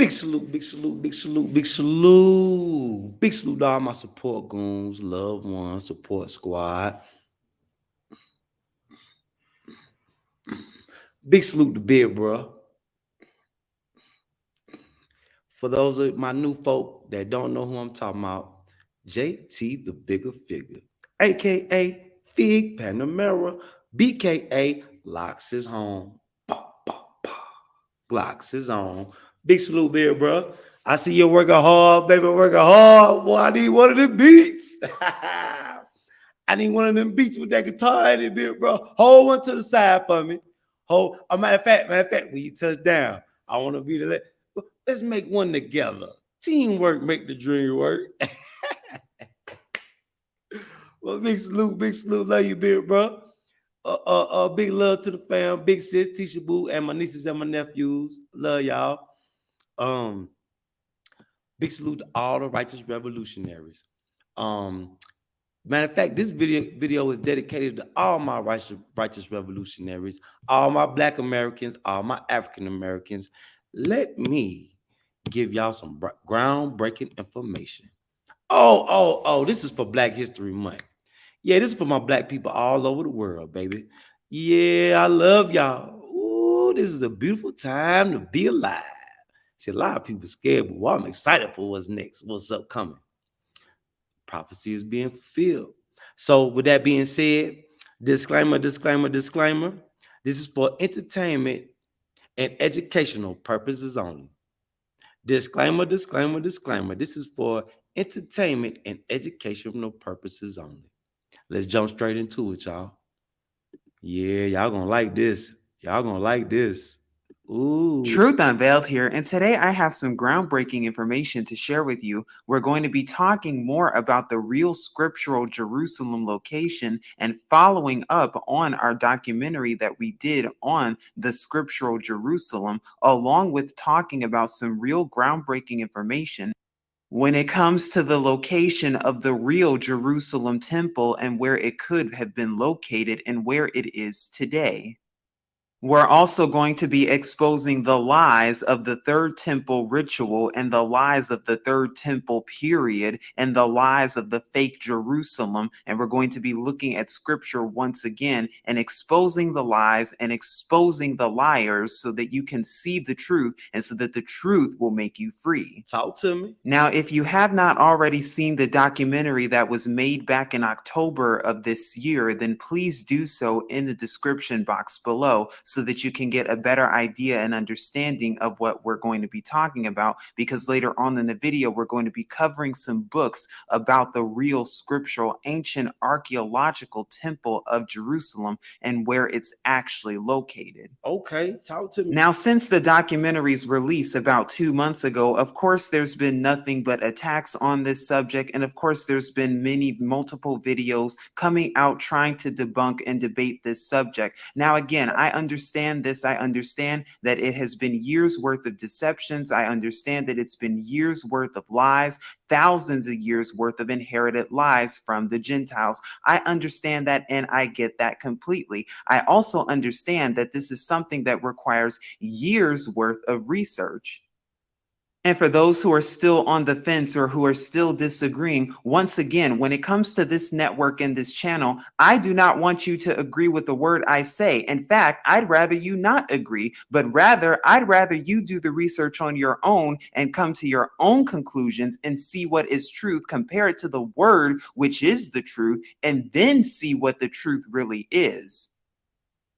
Big salute, big salute, big salute, big salute. Big salute to all my support goons, loved ones, support squad. Big salute to Big Bro. For those of my new folk that don't know who I'm talking about, JT the bigger figure, aka Fig Panamera, BKA Locks his home. Bah, bah, bah. Locks his home. Big salute, Big Bro. I see you working hard, baby, working hard. Boy, I need one of them beats. I need one of them beats with that guitar in it, Big Bro. Hold one to the side for me. Hold. Matter of fact, when you touch down, I want to be the. Let's make one together. Teamwork make the dream work. Well, big salute, love you, Big Bro. Big love to the fam, big sis, Tisha Boo, and my nieces and my nephews. Love y'all. Um, Big salute to all the righteous revolutionaries. Um, Matter of fact, this video is dedicated to all my righteous revolutionaries, all my Black Americans, all my African Americans. Let me give y'all some groundbreaking information. Oh, this is for Black History Month. Yeah, this is for my Black people all over the world, baby. Yeah, I love y'all. Ooh, this is a beautiful time to be alive. See, a lot of people scared, but I'm excited for what's next, what's upcoming. Prophecy is being fulfilled. So, with that being said, disclaimer. This is for entertainment and educational purposes only. Disclaimer. This is for entertainment and educational purposes only. Let's jump straight into it, y'all. Yeah, y'all gonna like this. Y'all gonna like this. Ooh. Truth Unveiled here, and today I have some groundbreaking information to share with you. We're going to be talking more about the real scriptural Jerusalem location and following up on our documentary that we did on the scriptural Jerusalem, along with talking about some real groundbreaking information when it comes to the location of the real Jerusalem temple and where it could have been located and where it is today. We're also going to be exposing the lies of the Third Temple ritual and the lies of the Third Temple period and the lies of the fake Jerusalem. And we're going to be looking at scripture once again and exposing the lies and exposing the liars so that you can see the truth and so that the truth will make you free. Talk to me. Now, if you have not already seen the documentary that was made back in October of this year, then please do so in the description box below so that you can get a better idea and understanding of what we're going to be talking about, because later on in the video, we're going to be covering some books about the real scriptural ancient archaeological temple of Jerusalem and where it's actually located. Okay, talk to me. Now, since the documentary's release about 2 months ago, of course, there's been nothing but attacks on this subject. And of course, there's been multiple videos coming out trying to debunk and debate this subject. Now, again, I understand this. I understand that it has been years worth of deceptions. I understand that it's been years worth of lies, thousands of years worth of inherited lies from the Gentiles. I understand that and I get that completely. I also understand that this is something that requires years worth of research. And for those who are still on the fence or who are still disagreeing, once again, when it comes to this network and this channel, I do not want you to agree with the word I say. In fact, I'd rather you not agree, but rather, I'd rather you do the research on your own and come to your own conclusions and see what is truth, compare it to the word, which is the truth, and then see what the truth really is.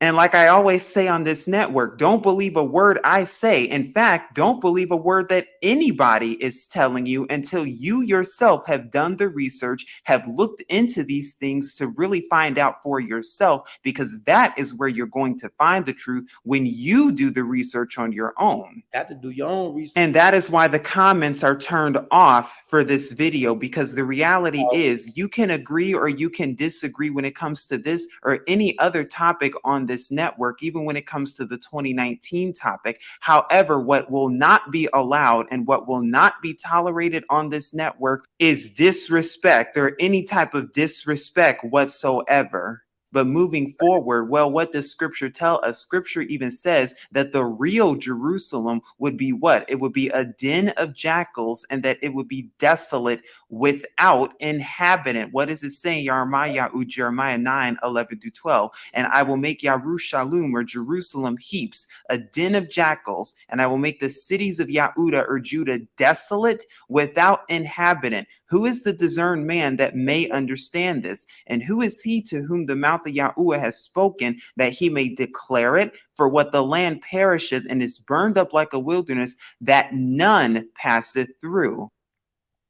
And like I always say on this network, don't believe a word I say. In fact, don't believe a word that anybody is telling you until you yourself have done the research, have looked into these things to really find out for yourself, because that is where you're going to find the truth when you do the research on your own. You have to do your own research. And that is why the comments are turned off for this video, because the reality is you can agree or you can disagree when it comes to this or any other topic on this network, even when it comes to the 2019 topic. However, what will not be allowed and what will not be tolerated on this network is disrespect or any type of disrespect whatsoever. But moving forward, well, what does scripture tell us? Scripture even says that the real Jerusalem would be what? It would be a den of jackals, and that it would be desolate without inhabitant. What is it saying? Jeremiah 9:11-12. And I will make Yarushalem, or Jerusalem, heaps, a den of jackals, and I will make the cities of Yahuda, or Judah, desolate without inhabitant. Who is the discerned man that may understand this? And who is he to whom the mouth of Yahuwah has spoken, that he may declare it? For what the land perisheth and is burned up like a wilderness, that none passeth through.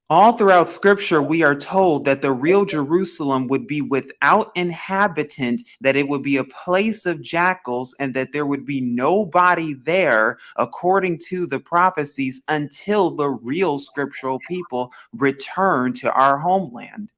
All throughout scripture, we are told that the real Jerusalem would be without inhabitant, that it would be a place of jackals, and that there would be nobody there, according to the prophecies, until the real scriptural people return to our homeland.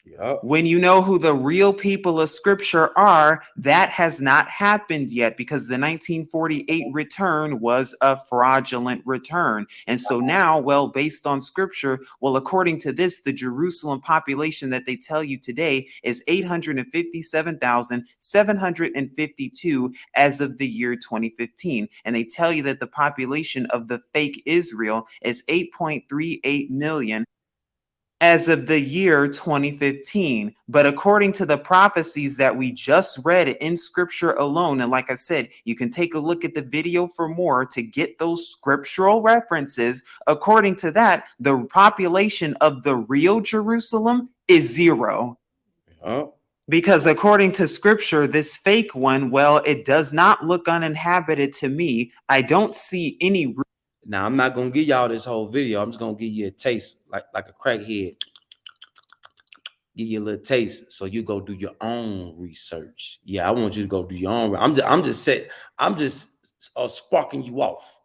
Yep. When you know who the real people of scripture are, that has not happened yet, because the 1948 return was a fraudulent return. And so now, well, based on scripture, well, according to this, the Jerusalem population that they tell you today is 857,752 as of the year 2015. And they tell you that the population of the fake Israel is 8.38 million as of the year 2015. But according to the prophecies that we just read in scripture alone, and like I said, you can take a look at the video for more to get those scriptural references. According to that, the population of the real Jerusalem is 0. Yep. Because according to scripture, this fake one, well, it does not look uninhabited to me. I don't see any. Now I'm not gonna give y'all this whole video. I'm just gonna give you a taste, like a crackhead. Give you a little taste, so you go do your own research. Yeah, I want you to go do your own. I'm just sparking you off.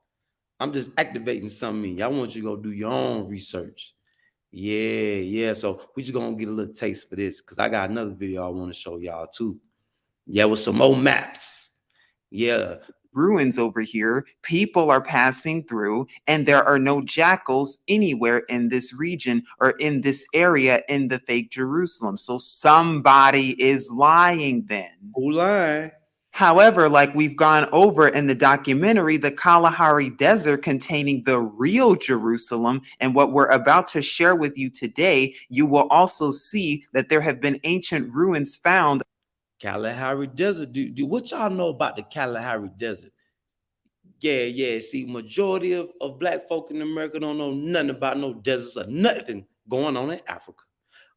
I'm just activating something in you. I want you to go do your own research. Yeah. So we just gonna get a little taste for this, because I got another video I want to show y'all too. Yeah, with some more maps. Yeah. Ruins over here, people are passing through, and there are no jackals anywhere in this region or in this area in the fake Jerusalem. So somebody is lying then. Who lying? However, like we've gone over in the documentary, the Kalahari Desert containing the real Jerusalem, and what we're about to share with you today, you will also see that there have been ancient ruins found. Kalahari Desert. Do what y'all know about the Kalahari Desert? Yeah. See, majority of black folk in America don't know nothing about no deserts or nothing going on in Africa.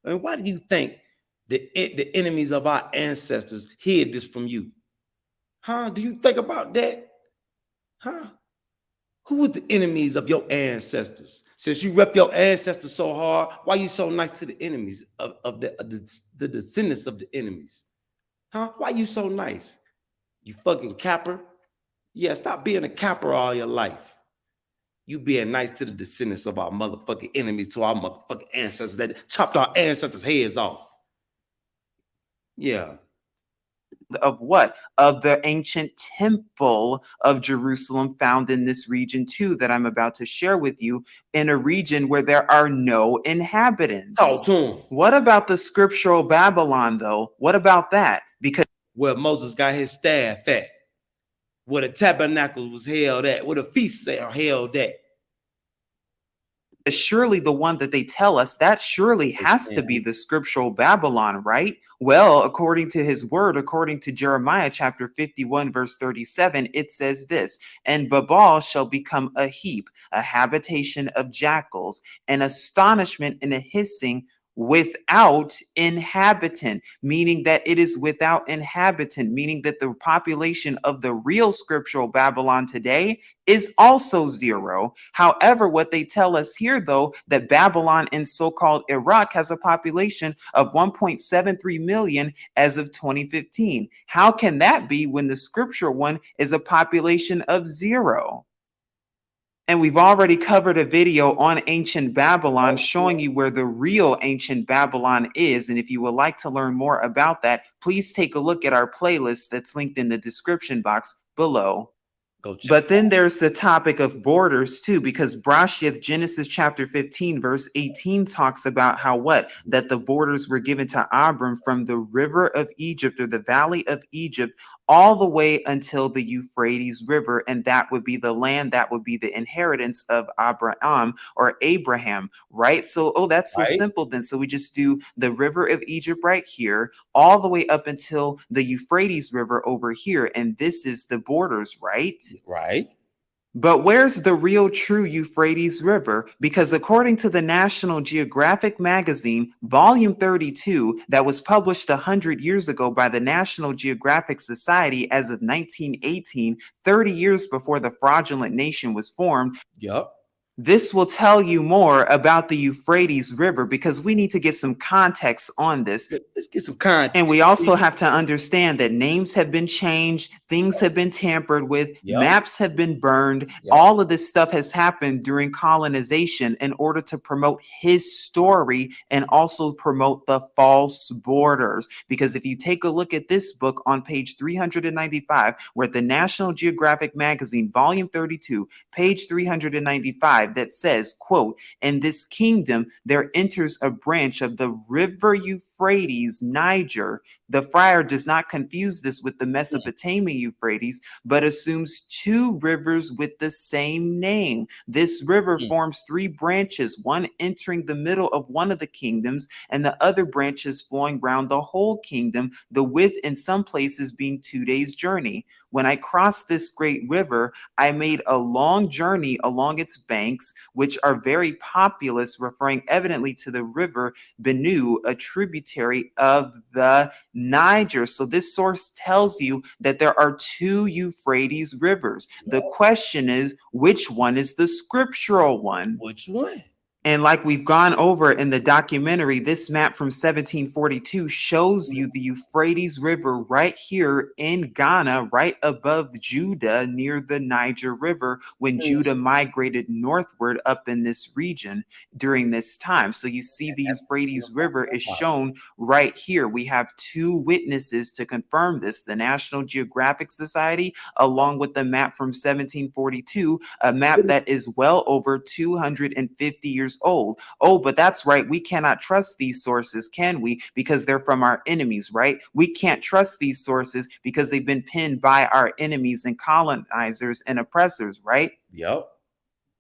And why do you think the enemies of our ancestors hid this from you? Huh? Do you think about that? Huh? Who was the enemies of your ancestors? Since you rep your ancestors so hard, why you so nice to the enemies of the descendants of the enemies? Huh? Why you so nice? You fucking capper. Yeah, stop being a capper all your life. You being nice to the descendants of our motherfucking enemies, to our motherfucking ancestors that chopped our ancestors' heads off. Yeah. Of what? Of the ancient temple of Jerusalem found in this region too, that I'm about to share with you, in a region where there are no inhabitants. Talk to him. What about the scriptural Babylon though? What about that? Because where Moses got his staff at, where the tabernacle was held at, where the feasts are held at. surely the one that they tell us, that surely has to be the scriptural Babylon, right? Well, according to his word, according to Jeremiah chapter 51, verse 37, it says this: and Babel shall become a heap, a habitation of jackals, an astonishment and a hissing, without inhabitant, meaning that it is without inhabitant, meaning that the population of the real scriptural Babylon today is also 0. However, what they tell us here, though, that Babylon in so-called Iraq has a population of 1.73 million as of 2015. How can that be when the scriptural one is a population of 0? And we've already covered a video on ancient Babylon showing you where the real ancient Babylon is. And if you would like to learn more about that, please take a look at our playlist that's linked in the description box below. Go check. But then there's the topic of borders too, because Brashith, Genesis chapter 15, verse 18 talks about how what? That the borders were given to Abram from the river of Egypt or the valley of Egypt all the way until the Euphrates River. And that would be the land, that would be the inheritance of Abraham or Abraham, right? So, oh, that's so Right, simple then. So we just do the river of Egypt right here, all the way up until the Euphrates River over here. And this is the borders, right? right. But where's the real true Euphrates River? Because according to the National Geographic magazine, volume 32, that was published 100 years ago by the National Geographic Society as of 1918, 30 years before the fraudulent nation was formed, Yup. this will tell you more about the Euphrates River because we need to get some context on this. Let's get some content. And we also have to understand that names have been changed, things have been tampered with, Yup. maps have been burned. Yup. All of this stuff has happened during colonization in order to promote his story and also promote the false borders. Because if you take a look at this book on page 395, we're at the National Geographic magazine, volume 32, page 395, that says, quote, "In this kingdom there enters a branch of the river Euphrates, Niger." The friar does not confuse this with the Mesopotamian Euphrates, but assumes two rivers with the same name. This river Mm. forms three branches, one entering the middle of one of the kingdoms, and the other branches flowing round the whole kingdom, the width in some places being 2 days' journey. When I crossed this great river, I made a long journey along its banks, which are very populous, referring evidently to the river Benue, a tributary of the Niger. So this source tells you that there are two Euphrates rivers. The question is, which one is the scriptural one? Which one? And like we've gone over in the documentary, this map from 1742 shows you the Euphrates River right here in Ghana, right above Judah near the Niger River when Mm. Judah migrated northward up in this region during this time. So you see the That's what Euphrates I'm River talking is about. shown right here. We have two witnesses to confirm this, the National Geographic Society, along with the map from 1742, a map that is well over 250 years old. Oh, but that's right. We cannot trust these sources, can we? Because they're from our enemies, right? We can't trust these sources because they've been pinned by our enemies and colonizers and oppressors, right? Yup.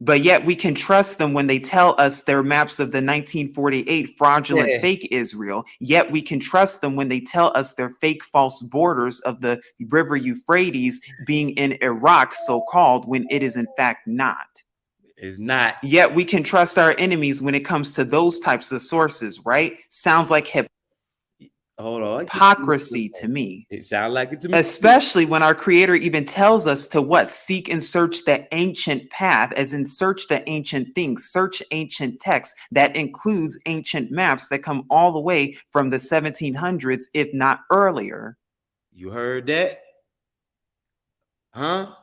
But yet we can trust them when they tell us they're maps of the 1948 fraudulent Yeah. fake Israel. Yet we can trust them when they tell us they're fake false borders of the river Euphrates being in Iraq, so called, when it is in fact not. It's not. Yet we can trust our enemies when it comes to those types of sources, right? Sounds like Hold on. hypocrisy to me. It sounds like it to me. Especially when our creator even tells us to what? Seek and search the ancient path, as in search the ancient things, search ancient texts. That includes ancient maps that come all the way from the 1700s, if not earlier. You heard that? Huh?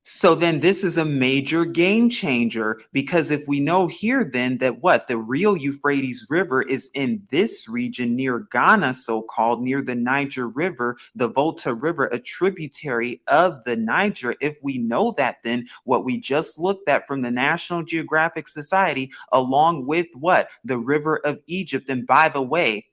So then this is a major game changer, because if we know here then that what the real Euphrates River is in this region near Ghana, so-called near the Niger River, the Volta River, a tributary of the Niger, if we know that, then what we just looked at from the National Geographic Society, along with what? The River of Egypt. And by the way,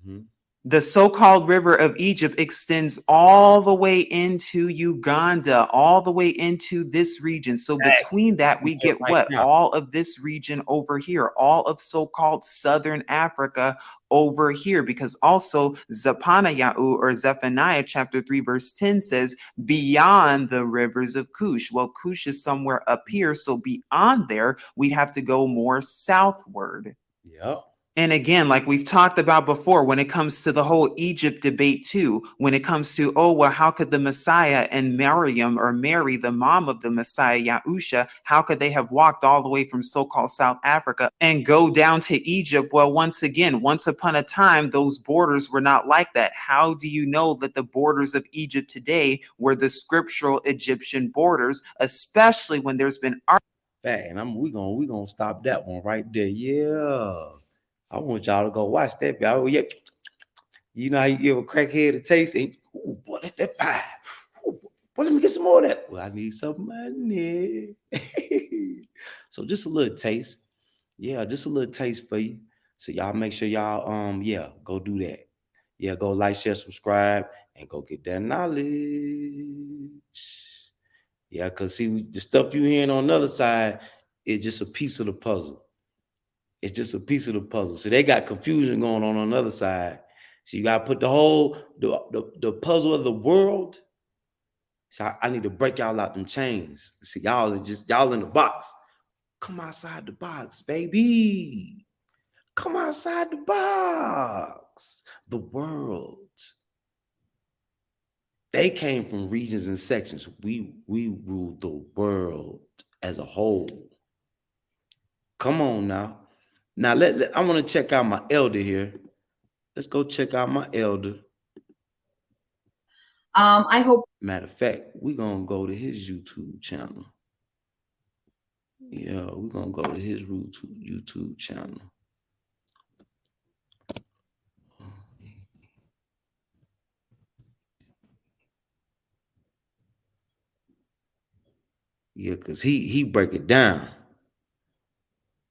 Mm-hmm. the so-called river of Egypt extends all the way into Uganda, all the way into this region. So Facts. between that, I'm we there get right what? now. All of this region over here, all of so-called Southern Africa over here, because also Zephaniah or Zephaniah chapter 3 verse 10 says beyond the rivers of Cush. Well, Cush is somewhere up here. So beyond there, we have to go more southward. Yep. And again, like we've talked about before, when it comes to the whole Egypt debate too, when it comes to, oh, well, how could the Messiah and Maryam, or Mary, the mom of the Messiah, Yahusha, how could they have walked all the way from so-called South Africa and go down to Egypt? Well, once again, once upon a time, those borders were not like that. How do you know that the borders of Egypt today were the scriptural Egyptian borders, especially when there's been Fact. And we gonna stop that one right there. Yeah. I want y'all to go watch that. Oh, yeah. You know how you give a crackhead a taste and ooh, boy, that's that fire. Ooh, Well, let me get some more of that. Well, I need some money. So just a little taste. Yeah, just a little taste for you. So y'all make sure y'all yeah, go do that. Yeah, go like, share, subscribe, and go get that knowledge. Yeah, cause see the stuff you hearing on the other side is just a piece of the puzzle. It's just a piece of the puzzle. So they got confusion going on the other side. So you gotta put the whole the puzzle of the world. So I need to break y'all out them chains. See, y'all are just y'all in the box. Come outside the box, baby. Come outside the box. The world. They came from regions and sections. We rule the world as a whole. Come on now. Now I want to check out my elder here. Let's go check out my elder. I hope. Matter of fact, we're gonna go to his YouTube channel. Yeah, we're gonna go to his YouTube channel. Yeah, cause he break it down.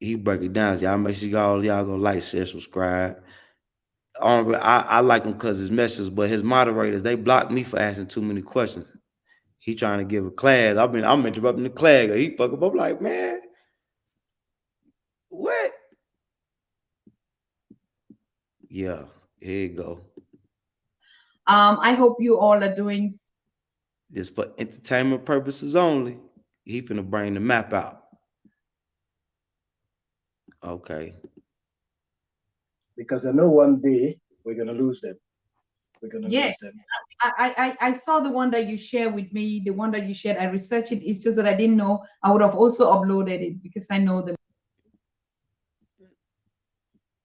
He break it down. So y'all make sure y'all go like, share, subscribe. I like him because his messages, but his moderators, they block me for asking too many questions. He trying to give a class. I'm interrupting the class. He fuck up. I'm like, man, what? Yeah, here you go. I hope you all are doing. This for entertainment purposes only. He finna bring the map out. Okay. Because I know one day we're gonna lose them. We're gonna lose them. I saw the one that you shared with me, the one that you shared. I researched it. It's just that I didn't know. I would have also uploaded it because I know them.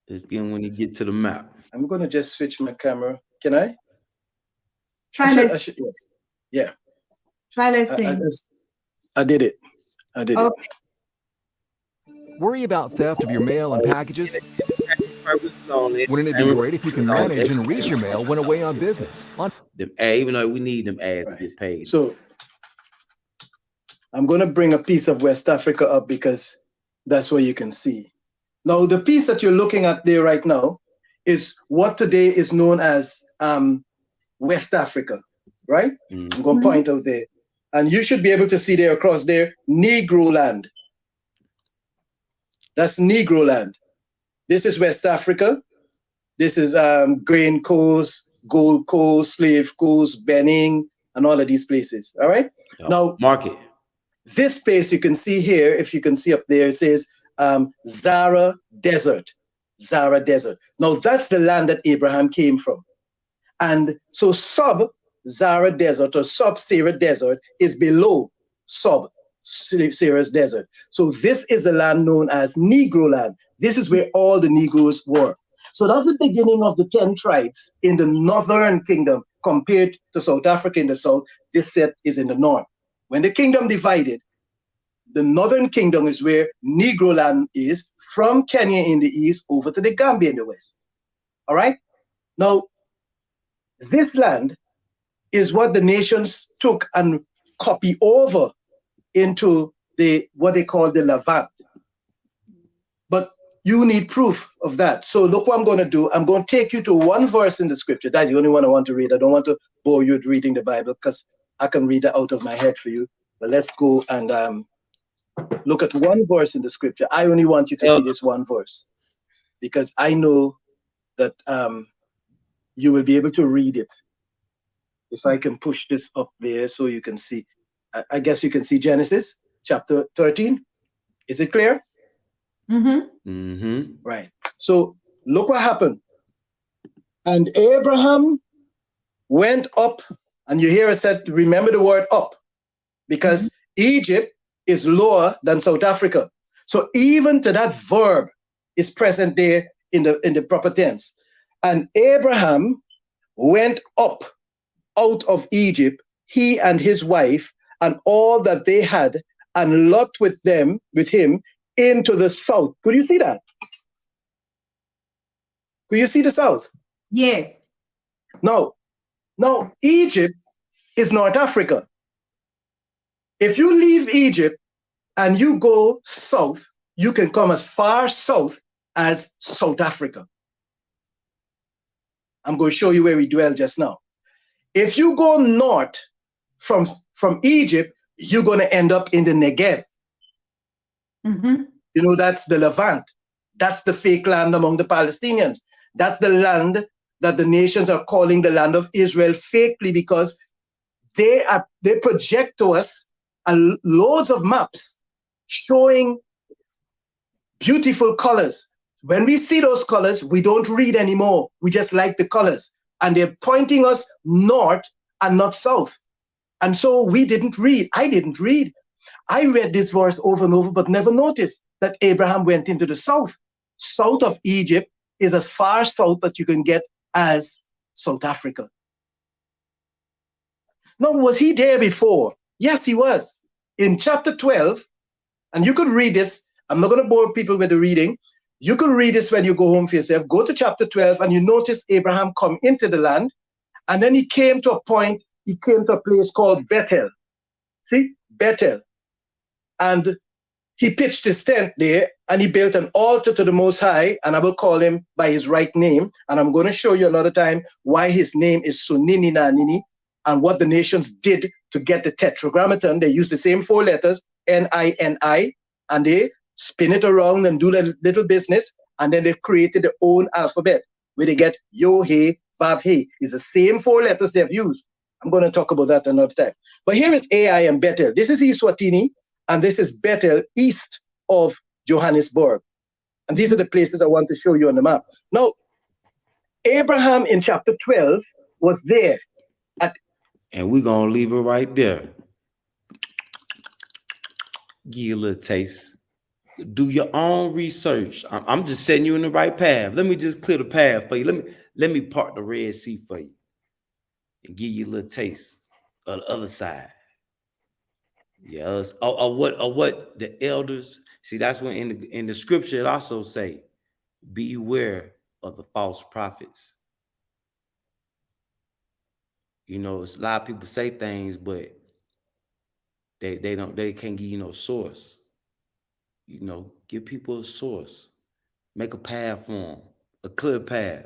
It's getting when you get to the map. I'm gonna just switch my camera. Can I? Try I should, yes. Yeah. Try let's see. I did it. I did it. Worry about theft of your mail and packages? Wouldn't it be great if you can manage and reach your mail when away on business? Even though we need them ads to get paid. So I'm going to bring a piece of West Africa up because that's where you can see. Now, the piece that you're looking at there right now is what today is known as West Africa, right? I'm going to point out there. And you should be able to see there across there, Negro land. That's Negro land. This is West Africa. This is Grain Coast, Gold Coast, Slave Coast, Benin, and all of these places. All right. Yep. Now, market. This space you can see here, if you can see up there, it says Zara Desert. Zara Desert. Now, that's the land that Abraham came from. And so Sub-Zara Desert or Sub-Sahara Desert is below Sub-Sahara Desert. So this is the land known as Negro land. This is where all the Negroes were. So that's the beginning of the 10 tribes in the northern kingdom compared to South Africa in the south. This set is in the north. When the kingdom divided, the northern kingdom is where Negro land is, from Kenya in the east over to the Gambia in the west. All right? Now, this land is what the nations took and copied over into what they call the Levant. But you need proof of that. So look what I'm going to do. I'm going to take you to one verse in the scripture. That's the only one I want to read. I don't want to bore you with reading the Bible because I can read it out of my head for you. But let's go and look at one verse in the scripture. I only want you to see this one verse because I know that you will be able to read it. If I can push this up there so you can see. I guess you can see Genesis chapter 13. Is it clear? Right. So look what happened. And Abraham went up, and you hear it said, remember the word up, because Egypt is lower than South Africa. So even to that verb is present there in the proper tense. And Abraham went up out of Egypt, he and his wife, and all that they had, and Lot with him, into the south. Could you see that? Could you see the south? Yes. Now Egypt is North Africa. If you leave Egypt and you go south, you can come as far south as South Africa. I'm going to show you where we dwell just now. If you go north from Egypt, you're going to end up in the Negev. Mm-hmm. You know, that's the Levant. That's the fake land among the Palestinians. That's the land that the nations are calling the land of Israel fakely, because they project to us loads of maps showing beautiful colors. When we see those colors, we don't read anymore. We just like the colors. And they're pointing us north and not south. And so we didn't read. I didn't read. I read this verse over and over, but never noticed that Abraham went into the south. South of Egypt is as far south that you can get as South Africa. Now, was he there before? Yes, he was. In chapter 12, and you could read this. I'm not going to bore people with the reading. You could read this when you go home for yourself. Go to chapter 12, and you notice Abraham come into the land, and then he came to a place called Bethel. See? Bethel. And he pitched his tent there, and he built an altar to the Most High, and I will call him by his right name. And I'm going to show you another time why his name is Sunini Nanini, and what the nations did to get the tetragrammaton. They used the same 4 letters, N-I-N-I, and they spin it around and do their little business, and then they created their own alphabet, where they get Yo-He, Vav-He. It's the same 4 letters they've used. I'm going to talk about that another time. But here is Ai and Bethel. This is Eswatini, and this is Bethel, east of Johannesburg. And these are the places I want to show you on the map. Now, Abraham in chapter 12 was there. And we're going to leave it right there. Give you a little taste. Do your own research. I'm just setting you in the right path. Let me just clear the path for you. Let me part the Red Sea for you and give you a little taste of the other side. Yes. Or what the elders see. That's when in the scripture it also say, beware of the false prophets. You know, it's a lot of people say things, but they can't give you no source. You know, give people a source. Make a path for them, a clear path.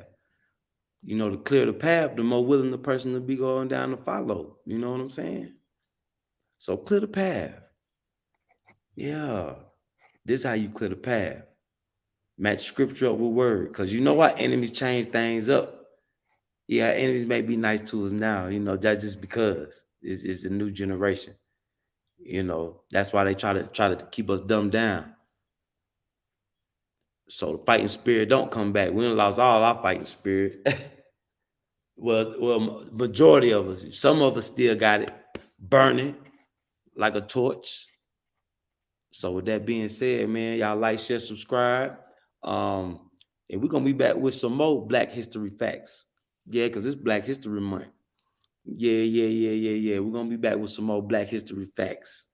You know, the clearer the path, the more willing the person to be going down to follow. You know what I'm saying? So clear the path. Yeah. This is how you clear the path. Match scripture up with word. Because you know why enemies change things up. Yeah, enemies may be nice to us now, you know, that's just because it's a new generation. You know, that's why they try to keep us dumbed down. So the fighting spirit don't come back. We done lost all our fighting spirit. well, majority of us, some of us still got it burning like a torch. So with that being said, man, y'all like, share, subscribe. And we're gonna be back with some more Black History facts. Yeah, because it's Black History Month. Yeah. We're gonna be back with some more Black History facts.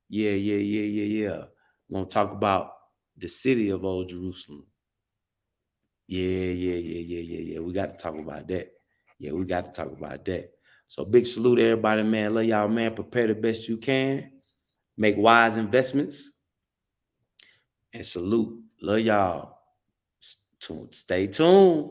Yeah. We're gonna talk about the city of Old Jerusalem. Yeah. We got to talk about that. Yeah, we got to talk about that. So big salute to everybody, man. Love y'all, man. Prepare the best you can. Make wise investments. And salute. Love y'all. Stay tuned.